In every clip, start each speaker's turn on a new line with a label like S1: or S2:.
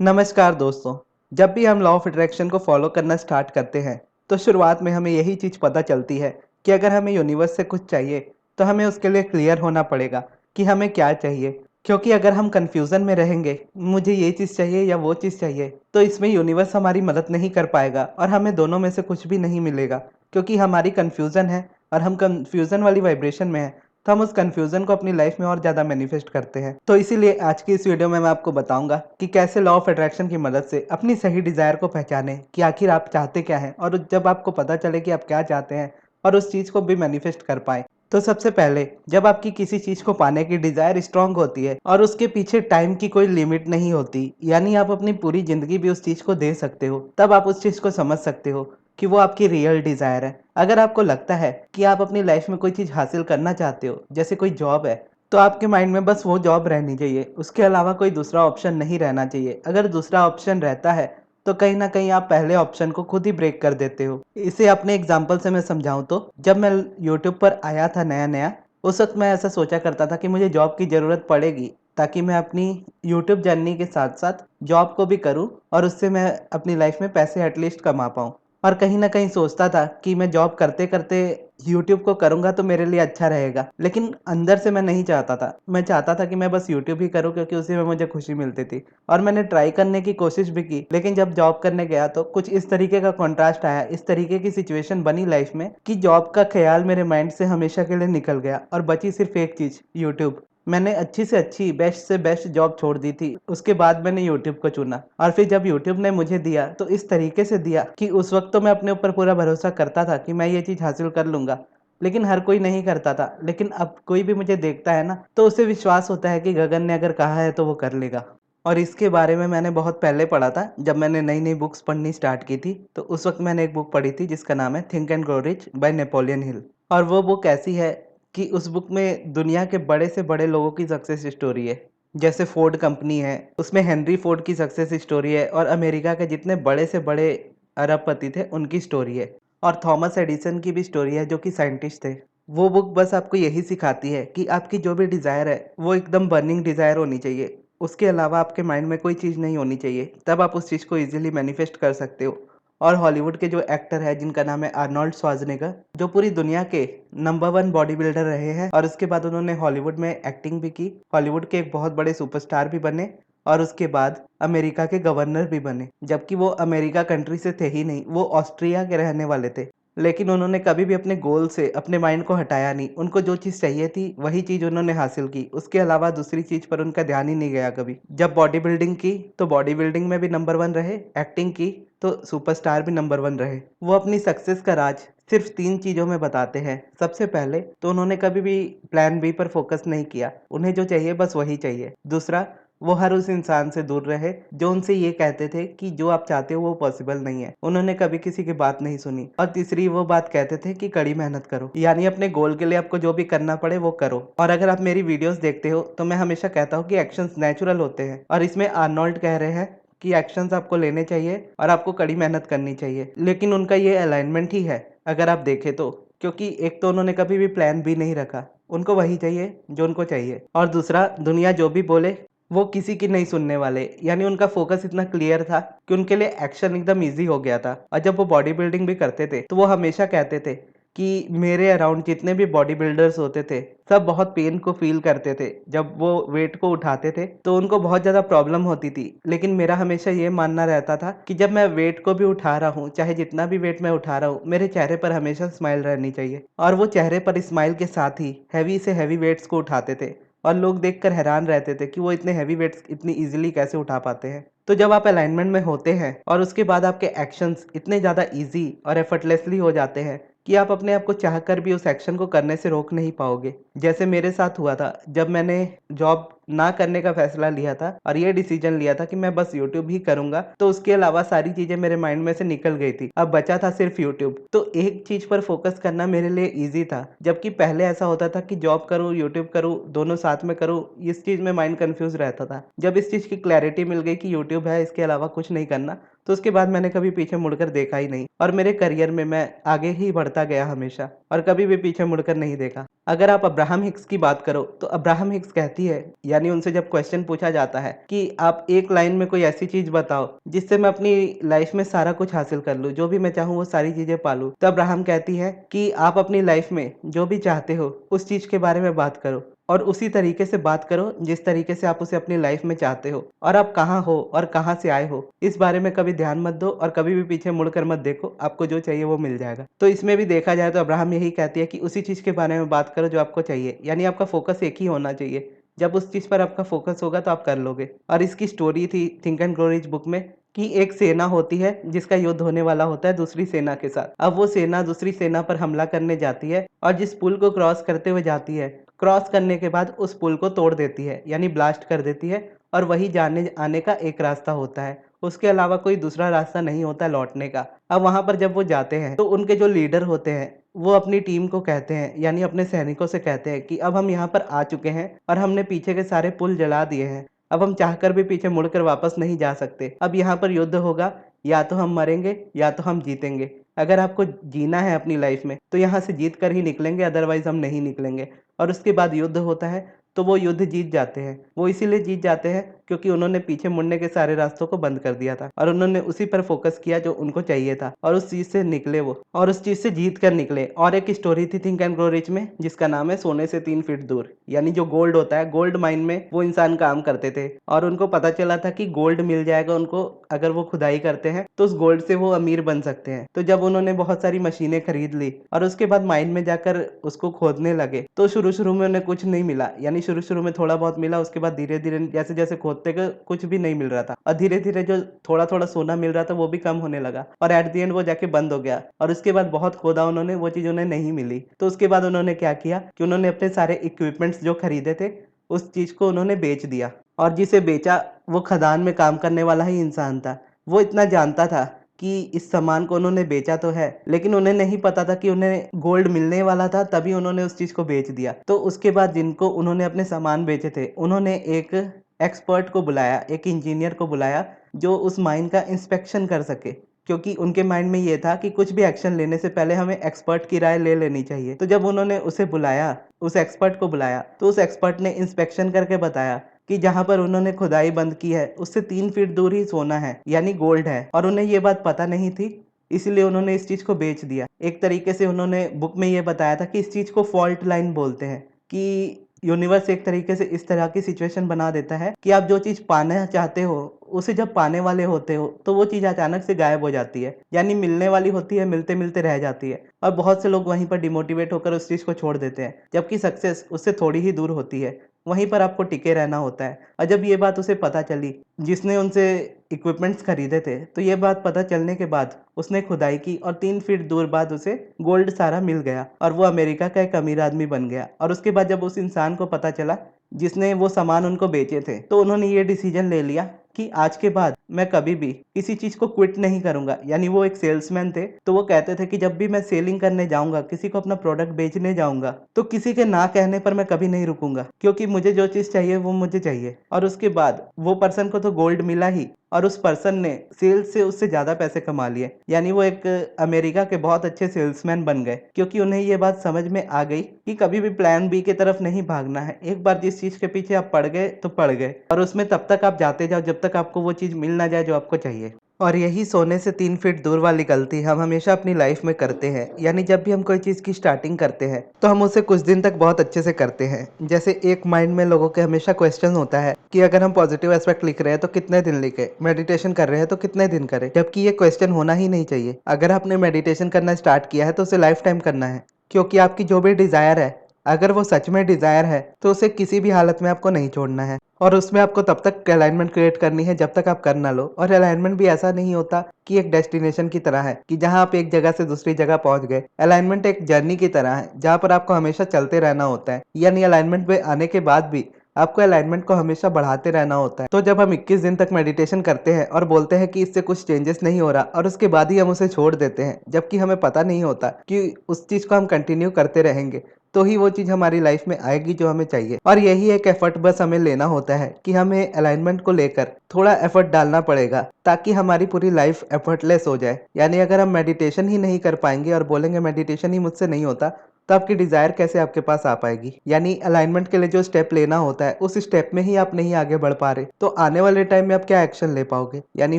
S1: नमस्कार दोस्तों। जब भी हम लॉ ऑफ अट्रैक्शन को फॉलो करना स्टार्ट करते हैं तो शुरुआत में हमें यही चीज़ पता चलती है कि अगर हमें यूनिवर्स से कुछ चाहिए तो हमें उसके लिए क्लियर होना पड़ेगा कि हमें क्या चाहिए। क्योंकि अगर हम कंफ्यूजन में रहेंगे, मुझे ये चीज़ चाहिए या वो चीज़ चाहिए, तो इसमें यूनिवर्स हमारी मदद नहीं कर पाएगा और हमें दोनों में से कुछ भी नहीं मिलेगा। क्योंकि हमारी कंफ्यूजन है और हम कंफ्यूजन वाली वाइब्रेशन में हैं, तो हम उस कन्फ्यूज़न को अपनी लाइफ में और ज़्यादा मैनिफेस्ट करते हैं। तो इसीलिए आज की इस वीडियो में मैं आपको बताऊंगा कि कैसे लॉ ऑफ अट्रैक्शन की मदद से अपनी सही डिज़ायर को पहचानें कि आखिर आप चाहते क्या हैं, और जब आपको पता चले कि आप क्या चाहते हैं और उस चीज़ को भी मैनिफेस्ट कर पाएँ। तो सबसे पहले, जब आपकी किसी चीज़ को पाने की डिज़ायर स्ट्रांग होती है और उसके पीछे टाइम की कोई लिमिट नहीं होती, यानी आप अपनी पूरी ज़िंदगी भी उस चीज़ को दे सकते हो, तब आप उस चीज़ को समझ सकते हो कि वो आपकी रियल डिज़ायर है। अगर आपको लगता है कि आप अपनी लाइफ में कोई चीज़ हासिल करना चाहते हो, जैसे कोई जॉब है, तो आपके माइंड में बस वो जॉब रहनी चाहिए, उसके अलावा कोई दूसरा ऑप्शन नहीं रहना चाहिए। अगर दूसरा ऑप्शन रहता है तो कहीं न कहीं आप पहले ऑप्शन को खुद ही ब्रेक कर देते हो। इसे अपने एग्ज़ाम्पल से मैं समझाऊँ तो, जब मैं यूट्यूब पर आया था नया-नया, उस वक़्त मैं ऐसा सोचा करता था कि मुझे जॉब की ज़रूरत पड़ेगी, ताकि मैं अपनी यूट्यूब जर्नी के साथ-साथ जॉब को भी करूँ और उससे मैं अपनी लाइफ में पैसे एटलीस्ट कमा पाऊँ। और कहीं न कहीं सोचता था कि मैं जॉब करते-करते यूट्यूब को करूँगा तो मेरे लिए अच्छा रहेगा। लेकिन अंदर से मैं नहीं चाहता था। मैं चाहता था कि मैं बस यूट्यूब ही करूँ, क्योंकि उसी में मुझे खुशी मिलती थी। और मैंने ट्राई करने की कोशिश भी की, लेकिन जब जॉब करने गया तो कुछ इस तरीके का कॉन्ट्रास्ट आया, इस तरीके की सिचुएशन बनी लाइफ में कि जॉब का ख़्याल मेरे माइंड से हमेशा के लिए निकल गया और बची सिर्फ़ एक चीज़, यूट्यूब। मैंने अच्छी से अच्छी, बेस्ट से बेस्ट जॉब छोड़ दी थी। उसके बाद मैंने यूट्यूब को चुना, और फिर जब यूट्यूब ने मुझे दिया तो इस तरीके से दिया कि उस वक़्त तो मैं अपने ऊपर पूरा भरोसा करता था कि मैं ये चीज़ हासिल कर लूँगा। लेकिन हर कोई नहीं करता था। लेकिन अब कोई भी मुझे देखता है ना, तो उसे विश्वास होता है कि गगन ने अगर कहा है तो वो कर लेगा। और इसके बारे में मैंने बहुत पहले पढ़ा था, जब मैंने नई-नई बुक्स पढ़नी स्टार्ट की थी। तो उस वक़्त मैंने एक बुक पढ़ी थी जिसका नाम है think and grow rich by Napoleon Hill. और वो बुक ऐसी है कि उस बुक में दुनिया के बड़े से बड़े लोगों की सक्सेस स्टोरी है। जैसे फ़ोर्ड कंपनी है, उसमें हेनरी फ़ोर्ड की सक्सेस स्टोरी है, और अमेरिका के जितने बड़े से बड़े अरबपति थे उनकी स्टोरी है। और थॉमस एडिसन की भी स्टोरी है, जो कि साइंटिस्ट थे। वो बुक बस आपको यही सिखाती है कि आपकी जो भी डिज़ायर है वो एकदम बर्निंग डिज़ायर होनी चाहिए। उसके अलावा आपके माइंड में कोई चीज़ नहीं होनी चाहिए, तब आप उस चीज़ को ईज़िली मैनिफेस्ट कर सकते हो। और हॉलीवुड के जो एक्टर हैं, जिनका नाम है आर्नोल्ड श्वार्ज़नेगर, जो पूरी दुनिया के नंबर 1 बॉडी बिल्डर रहे हैं, और उसके बाद उन्होंने हॉलीवुड में एक्टिंग भी की, हॉलीवुड के एक बहुत बड़े सुपरस्टार भी बने, और उसके बाद अमेरिका के गवर्नर भी बने। जबकि वो अमेरिका कंट्री से थे ही नहीं, वो ऑस्ट्रिया के रहने वाले थे। लेकिन उन्होंने कभी भी अपने गोल से अपने माइंड को हटाया नहीं। उनको जो चीज़ चाहिए थी वही चीज़ उन्होंने हासिल की। उसके अलावा दूसरी चीज़ पर उनका ध्यान ही नहीं गया कभी। जब बॉडी बिल्डिंग की तो बॉडी बिल्डिंग में भी नंबर 1 रहे, एक्टिंग की तो सुपरस्टार भी नंबर 1 रहे। वो अपनी सक्सेस का राज सिर्फ 3 चीज़ों में बताते हैं। सबसे पहले तो उन्होंने कभी भी प्लान बी पर फोकस नहीं किया। उन्हें जो चाहिए बस वही चाहिए। दूसरा, वो हर उस इंसान से दूर रहे जो उनसे ये कहते थे कि जो आप चाहते हो वो पॉसिबल नहीं है। उन्होंने कभी किसी की बात नहीं सुनी। और तीसरी, वो बात कहते थे कि कड़ी मेहनत करो, यानी अपने गोल के लिए आपको जो भी करना पड़े वो करो। और अगर आप मेरी वीडियोस देखते हो तो मैं हमेशा कहता हूँ कि एक्शंस नेचुरल होते हैं, और इसमें आर्नोल्ड कह रहे हैं कि एक्शंस आपको लेने चाहिए और आपको कड़ी मेहनत करनी चाहिए। लेकिन उनका ये अलाइनमेंट ही है, अगर आप देखें तो। क्योंकि एक तो उन्होंने कभी भी प्लान बी नहीं रखा, उनको वही चाहिए जो उनको चाहिए। और दूसरा, दुनिया जो भी बोले वो किसी की नहीं सुनने वाले, यानी उनका फोकस इतना क्लियर था कि उनके लिए एक्शन एकदम ईज़ी हो गया था। और जब वो बॉडी बिल्डिंग भी करते थे तो वो हमेशा कहते थे कि मेरे अराउंड जितने भी बॉडी बिल्डर्स होते थे, सब बहुत पेन को फ़ील करते थे। जब वो वेट को उठाते थे तो उनको बहुत ज़्यादा प्रॉब्लम होती थी। लेकिन मेरा हमेशा ये मानना रहता था कि जब मैं वेट को भी उठा रहा हूँ, चाहे जितना भी वेट मैं उठा रहा हूँ, मेरे चेहरे पर हमेशा स्माइल रहनी चाहिए। और वो चेहरे पर स्माइल के साथ ही हैवी से हैवी वेट्स को उठाते थे। और लोग देखकर हैरान रहते थे कि वो इतने हैवी वेट्स इतनी ईज़िली कैसे उठा पाते हैं। तो जब आप अलाइनमेंट में होते हैं और उसके बाद आपके एक्शंस इतने ज़्यादा ईज़ी और एफर्टलेसली हो जाते हैं कि आप अपने आप को चाहकर भी उस एक्शन को करने से रोक नहीं पाओगे। जैसे मेरे साथ हुआ था, जब मैंने जॉब ना करने का फैसला लिया था और ये डिसीजन लिया था कि मैं बस यूट्यूब ही करूँगा, तो उसके अलावा सारी चीज़ें मेरे माइंड में से निकल गई थी। अब बचा था सिर्फ यूट्यूब। तो एक चीज़ पर फोकस करना मेरे लिए ईज़ी था। जबकि पहले ऐसा होता था कि जॉब करूँ, यूट्यूब करूँ, दोनों साथ में करूँ, इस चीज़ में माइंड कन्फ्यूज़ रहता था। जब इस चीज़ की क्लैरिटी मिल गई कि यूट्यूब है, इसके अलावा कुछ नहीं करना, तो उसके बाद मैंने कभी पीछे मुड़कर देखा ही नहीं, और मेरे करियर में मैं आगे ही बढ़ता गया हमेशा, और कभी भी पीछे मुड़कर नहीं देखा। अगर आप अब्राहम हिक्स की बात करो तो अब्राहम हिक्स कहती है, यानी उनसे जब क्वेश्चन पूछा जाता है कि आप एक लाइन में कोई ऐसी चीज बताओ जिससे मैं अपनी लाइफ में सारा कुछ हासिल कर लूँ, जो भी मैं चाहूँ वो सारी चीजें पालूं, तो अब्राहम कहती है कि आप अपनी लाइफ में जो भी चाहते हो उस चीज के बारे में बात करो और उसी तरीके से बात करो जिस तरीके से आप उसे अपनी लाइफ में चाहते हो, और आप कहाँ हो और कहाँ से आए हो इस बारे में कभी ध्यान मत दो और कभी भी पीछे मुड़कर मत देखो, आपको जो चाहिए वो मिल जाएगा। तो इसमें भी देखा जाए तो अब्राहम यही कहती है कि उसी चीज के बारे में बात करो जो आपको चाहिए, यानी आपका फोकस एक ही होना चाहिए। जब उस चीज पर आपका फोकस होगा तो आप कर लोगे। और इसकी स्टोरी थी think and grow rich book में कि एक सेना होती है जिसका युद्ध होने वाला होता है दूसरी सेना के साथ। अब वो सेना दूसरी सेना पर हमला करने जाती है और जिस पुल को क्रॉस करते हुए जाती है, क्रॉस करने के बाद उस पुल को तोड़ देती है, यानी ब्लास्ट कर देती है, और वही जाने आने का एक रास्ता होता है। उसके अलावा कोई दूसरा रास्ता नहीं होता लौटने का। अब वहां पर जब वो जाते हैं तो उनके जो लीडर होते हैं वो अपनी टीम को कहते हैं, यानी अपने सैनिकों से कहते हैं कि अब हम यहाँ पर आ चुके हैं और हमने पीछे के सारे पुल जला दिए हैं। अब हम चाहकर भी पीछे मुड़कर वापस नहीं जा सकते। अब यहाँ पर युद्ध होगा, या तो हम मरेंगे या तो हम जीतेंगे। अगर आपको जीना है अपनी लाइफ में तो यहाँ से जीत कर ही निकलेंगे, अदरवाइज हम नहीं निकलेंगे। और उसके बाद युद्ध होता है तो वो युद्ध जीत जाते हैं। वो इसीलिए जीत जाते हैं क्योंकि उन्होंने पीछे मुड़ने के सारे रास्तों को बंद कर दिया था और उन्होंने उसी पर फोकस किया जो उनको चाहिए था, और उस चीज से निकले वो, और उस चीज से जीत कर निकले। और एक स्टोरी थी थिंक एंड ग्रो रिच में जिसका नाम है सोने से 3 फीट दूर, यानी जो गोल्ड होता है, गोल्ड माइन में वो इंसान काम करते थे और उनको पता चला था कि गोल्ड मिल जाएगा उनको, अगर वो खुदाई करते हैं तो उस गोल्ड से वो अमीर बन सकते हैं। तो जब उन्होंने बहुत सारी मशीनें खरीद ली और उसके बाद माइन में जाकर उसको खोदने लगे तो शुरू शुरू में उन्हें कुछ नहीं मिला, यानी शुरू शुरू में थोड़ा बहुत मिला, उसके बाद धीरे धीरे जैसे जैसे खोदते गए कुछ भी नहीं मिल रहा था, और धीरे धीरे जो थोड़ा थोड़ा सोना मिल रहा था वो भी कम होने लगा, और एट दी एंड वो जाके बंद हो गया। और उसके बाद बहुत खोदा उन्होंने, वो चीज उन्हें नहीं मिली। तो उसके बाद उन्होंने क्या किया कि उन्होंने अपने सारे इक्विपमेंट्स जो खरीदे थे उस चीज को उन्होंने बेच दिया, और जिसे बेचा वो खदान में काम करने वाला ही इंसान था। वो इतना जानता था कि इस सामान को उन्होंने बेचा तो है, लेकिन उन्हें नहीं पता था कि उन्हें गोल्ड मिलने वाला था, तभी उन्होंने उस चीज को बेच दिया। तो उसके बाद जिनको उन्होंने अपने सामान बेचे थे उन्होंने एक एक्सपर्ट को बुलाया, एक इंजीनियर को बुलाया जो उस माइन का इंस्पेक्शन कर सके, क्योंकि उनके माइंड में ये था कि कुछ भी एक्शन लेने से पहले हमें एक्सपर्ट की राय ले लेनी चाहिए। तो जब उन्होंने उसे बुलाया, उस एक्सपर्ट को बुलाया, तो उस एक्सपर्ट ने इंस्पेक्शन करके बताया कि जहां पर उन्होंने खुदाई बंद की है उससे 3 फीट दूर ही सोना है, यानी गोल्ड है, और उन्हें ये बात पता नहीं थी, इसलिए उन्होंने इस चीज को बेच दिया। एक तरीके से उन्होंने बुक में ये बताया था कि इस चीज को फॉल्ट लाइन बोलते हैं, कि यूनिवर्स एक तरीके से इस तरह की सिचुएशन बना देता है कि आप जो चीज पाना चाहते हो उसे जब पाने वाले होते हो तो वो चीज अचानक से गायब हो जाती है, यानी मिलने वाली होती है, मिलते मिलते रह जाती है, और बहुत से लोग वहीं पर डिमोटिवेट होकर उस चीज को छोड़ देते हैं, जबकि सक्सेस उससे थोड़ी ही दूर होती है, वहीं पर आपको टिके रहना होता है। और जब ये बात उसे पता चली, जिसने उनसे इक्विपमेंट्स खरीदे थे, तो ये बात पता चलने के बाद उसने खुदाई की और 3 फीट दूर बाद उसे गोल्ड सारा मिल गया और वो अमेरिका का एक अमीर आदमी बन गया। और उसके बाद जब उस इंसान को पता चला जिसने वो सामान उनको बेचे थे, तो उन्होंने ये डिसीजन ले लिया कि आज के बाद मैं कभी भी किसी चीज को क्विट नहीं करूंगा। यानी वो एक सेल्समैन थे, तो वो कहते थे कि जब भी मैं सेलिंग करने जाऊंगा, किसी को अपना प्रोडक्ट बेचने जाऊंगा, तो किसी के ना कहने पर मैं कभी नहीं रुकूंगा, क्योंकि मुझे जो चीज चाहिए वो मुझे चाहिए। और उसके बाद वो पर्सन को तो गोल्ड मिला ही, और उस पर्सन ने सेल्स से उससे ज्यादा पैसे कमा लिए, यानी वो एक अमेरिका के बहुत अच्छे सेल्समैन बन गए, क्योंकि उन्हें ये बात समझ में आ गई कि कभी भी प्लान बी की तरफ नहीं भागना है। एक बार जिस चीज के पीछे आप पड़ गए तो पड़ गए, और उसमें तब तक आप जाते जाओ जब तक आपको वो चीज मिल ना जाए जो आपको चाहिए। और यही सोने से 3 फीट दूर वाली गलती हम हमेशा अपनी लाइफ में करते हैं, यानी जब भी हम कोई चीज़ की स्टार्टिंग करते हैं तो हम उसे कुछ दिन तक बहुत अच्छे से करते हैं। जैसे एक माइंड में लोगों के हमेशा क्वेश्चन होता है कि अगर हम पॉजिटिव एस्पेक्ट लिख रहे हैं तो कितने दिन लिखे, मेडिटेशन कर रहे हैं तो कितने दिन करें, जबकि ये क्वेश्चन होना ही नहीं चाहिए। अगर आपने मेडिटेशन करना स्टार्ट किया है तो उसे लाइफ टाइम करना है, क्योंकि आपकी जो भी डिज़ायर है, अगर वो सच में डिज़ायर है तो उसे किसी भी हालत में आपको नहीं छोड़ना है, और उसमें आपको तब तक अलाइनमेंट क्रिएट करनी है जब तक आप कर ना लो। और अलाइनमेंट भी ऐसा नहीं होता कि एक डेस्टिनेशन की तरह है कि जहां आप एक जगह से दूसरी जगह पहुंच गए। अलाइनमेंट एक जर्नी की तरह है जहां पर आपको हमेशा चलते रहना होता है, यानी अलाइनमेंट में आने के बाद भी आपको अलाइनमेंट को हमेशा बढ़ाते रहना होता है। तो जब हम 21 दिन तक मेडिटेशन करते हैं और बोलते हैं कि इससे कुछ चेंजेस नहीं हो रहा, और उसके बाद ही हम उसे छोड़ देते हैं, जबकि हमें पता नहीं होता कि उस चीज को हम कंटिन्यू करते रहेंगे तो ही वो चीज़ हमारी लाइफ में आएगी जो हमें चाहिए। और यही एक एफर्ट बस हमें लेना होता है कि हमें अलाइनमेंट को लेकर थोड़ा एफर्ट डालना पड़ेगा, ताकि हमारी पूरी लाइफ एफर्टलेस हो जाए। यानी अगर हम मेडिटेशन ही नहीं कर पाएंगे और बोलेंगे मेडिटेशन ही मुझसे नहीं होता, तो आपकी डिज़ायर कैसे आपके पास आ पाएगी? यानी अलाइनमेंट के लिए जो स्टेप लेना होता है, उस स्टेप में ही आप नहीं आगे बढ़ पा रहे, तो आने वाले टाइम में आप क्या एक्शन ले पाओगे? यानी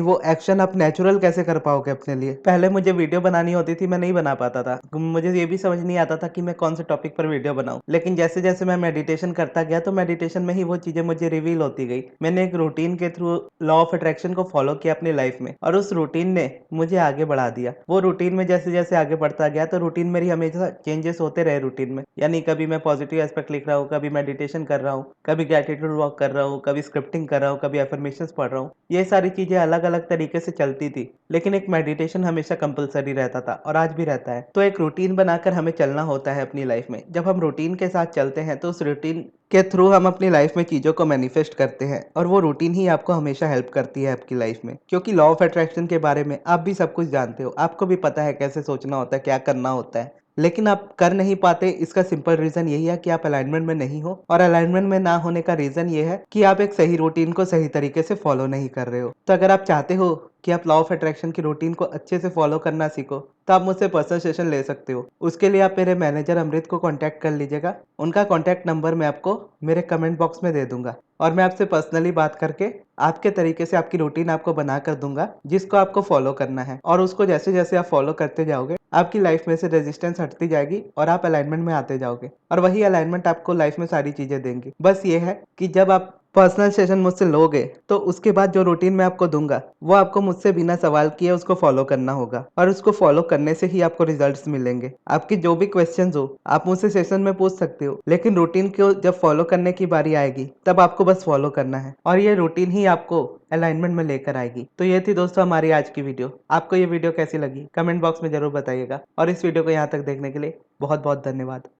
S1: वो एक्शन आप नेचुरल कैसे कर पाओगे अपने लिए? पहले मुझे वीडियो बनानी होती थी, मैं नहीं बना पाता था। मुझे ये भी समझ नहीं आता था कि मैं कौन से टॉपिक पर वीडियो बनाऊँ। लेकिन जैसे-जैसे मैं मेडिटेशन करता गया, तो मेडिटेशन में ही वो चीज़ें मुझे रिवील होती गई। मैंने एक रूटीन के थ्रू लॉ ऑफ अट्रैक्शन को फॉलो किया अपनी लाइफ में, और उस रूटीन ने मुझे आगे बढ़ा दिया। वो रूटीन में जैसे-जैसे आगे बढ़ता गया, तो रूटीन मेरी हमेशा चेंजेस होते रहे रूटीन में। यानी कभी मैं पॉजिटिव एस्पेक्ट लिख रहा हूँ, कभी मेडिटेशन कर रहा हूँ, कभी ग्रैटिट्यूड वॉक कर रहा हूँ, कभी स्क्रिप्टिंग कर रहा हूँ, कभी अफर्मेशंस पढ़ रहा हूँ। ये सारी चीज़ें अलग-अलग तरीके से चलती थी, लेकिन एक मेडिटेशन हमेशा कंपल्सरी रहता था और आज भी रहता है। तो एक रूटीन बनाकर हमें चलना होता है अपनी लाइफ में। जब हम रूटीन के साथ चलते हैं, तो उस रूटीन के थ्रू हम अपनी लाइफ में चीज़ों को मैनिफेस्ट करते हैं, और वो रूटीन ही आपको हमेशा हेल्प करती है आपकी लाइफ में। क्योंकि लॉ ऑफ अट्रैक्शन के बारे में आप भी सब कुछ जानते हो, आपको भी पता है कैसे सोचना होता है, क्या करना होता है। लेकिन आप कर नहीं पाते, इसका सिंपल रीज़न यही है कि आप अलाइनमेंट में नहीं हो, और अलाइनमेंट में ना होने का रीज़न ये है कि आप एक सही रूटीन को सही तरीके से फॉलो नहीं कर रहे हो। तो अगर आप चाहते हो कि आप लॉ ऑफ अट्रैक्शन की रूटीन को अच्छे से फॉलो करना सीखो, तो आप मुझसे पर्सनल सेशन ले सकते हो। उसके लिए आप मेरे मैनेजर अमृत को कॉन्टैक्ट कर लीजिएगा। उनका कॉन्टैक्ट नंबर मैं आपको मेरे कमेंट बॉक्स में दे दूँगा, और मैं आपसे पर्सनली बात करके आपके तरीके से आपकी रूटीन आपको बना कर दूँगा, जिसको आपको फॉलो करना है। और उसको जैसे-जैसे आप फॉलो करते जाओगे, आपकी लाइफ में से रेजिस्टेंस हटती जाएगी और आप अलाइनमेंट में आते जाओगे, और वही अलाइनमेंट आपको लाइफ में सारी चीज़ें देंगी। बस ये है कि जब आप पर्सनल सेशन मुझसे लोगे, तो उसके बाद जो रूटीन मैं आपको दूँगा, वो आपको मुझसे बिना सवाल किए उसको फॉलो करना होगा, और उसको फॉलो करने से ही आपको रिजल्ट्स मिलेंगे। आपकी जो भी क्वेश्चंस हो, आप मुझसे सेशन में पूछ सकते हो, लेकिन रूटीन को जब फॉलो करने की बारी आएगी, तब आपको बस फॉलो करना है, और ये रूटीन ही आपको अलाइनमेंट में लेकर आएगी। तो ये थी दोस्तों हमारी आज की वीडियो। आपको ये वीडियो कैसी लगी? कमेंट बॉक्स में ज़रूर बताइएगा, और इस वीडियो को यहाँ तक देखने के लिए बहुत-बहुत धन्यवाद।